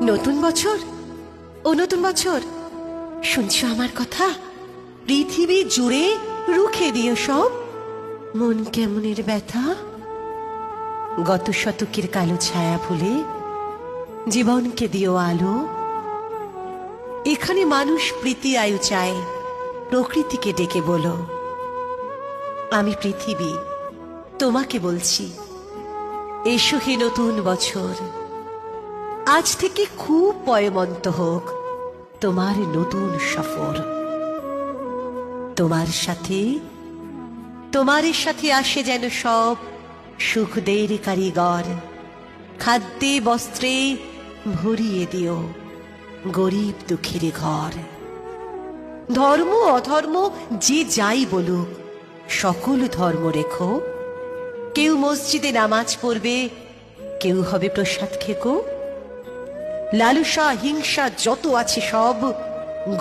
নতুন বছর, ও নতুন বছর, শুনছো আমার কথা? পৃথিবী জুড়ে রুখে দিও সব মন কেমনের ব্যথা। গত শতকের কালো ছায়া ভুলে জীবনকে দিও আলো। এখানে মানুষ প্রীতি আয়ু চায়, প্রকৃতিকে ডেকে বলো, আমি পৃথিবী তোমাকে বলছি, এসো হে নতুন বছর। আজ থেকে খুব পয়মন্ত হোক তোমার নতুন সফর। তোমার সাথে আসে যেন সব সুখদের কারিগর। খাদ্যে বস্ত্রে ভরিয়ে দিও গরিব দুঃখের ঘর। ধর্ম অধর্ম যে যাই বলুক, সকল ধর্ম রেখো। কেউ মসজিদে নামাজ পড়বে, কেউ হবে প্রসাদ খেকো। লালসা হিংসা যত আছে সব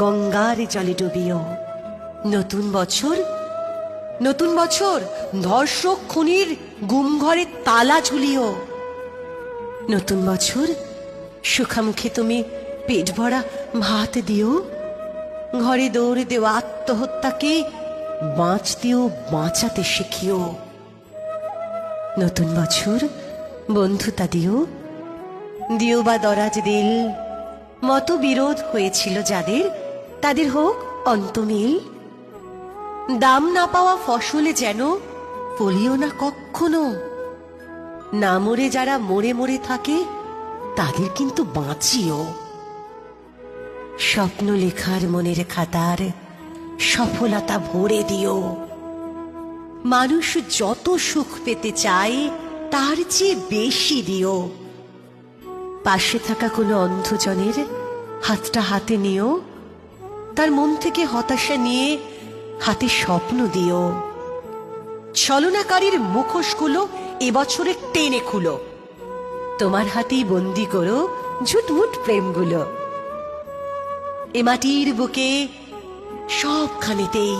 গঙ্গার জলে ডুবিও। নতুন বছর ধর্ষক খুনির গুম ঘরে তালা ঝুলিও। নতুন বছর সুখামুখে তুমি পেট ভরা ভাত দিও। ঘরে দৌড়ে দেওয়া আত্মহত্যাকে বাঁচতেও বাঁচাতে শিখিও। নতুন বছর বন্ধুতা দিও বা দরাজ দিল। মতবিরোধ হয়েছিল যাদের, তাদের হোক অন্তমিল। দাম না পাওয়া ফসলে যেন ফলিও না কখনো। না মরে যারা মরে মরে থাকে, তাদের কিন্তু বাঁচিও। স্বপ্ন লেখার মনের খাতার সফলতা ভরে দিও। মানুষ যত সুখ পেতে চায়, তার চেয়ে বেশি দিও। পাশে থাকা কোনো অন্ধজনের হাতটা হাতে নিও। তার মন থেকে হতাশা নিয়ে হাতে স্বপ্ন দিও। ছলনাকারীর মুখোশগুলো এবছরে টেনে খুলো। তোমার হাতেই বন্দি করো ঝুটমুট প্রেমগুলো। এ মাটির বুকে সবখানেতেই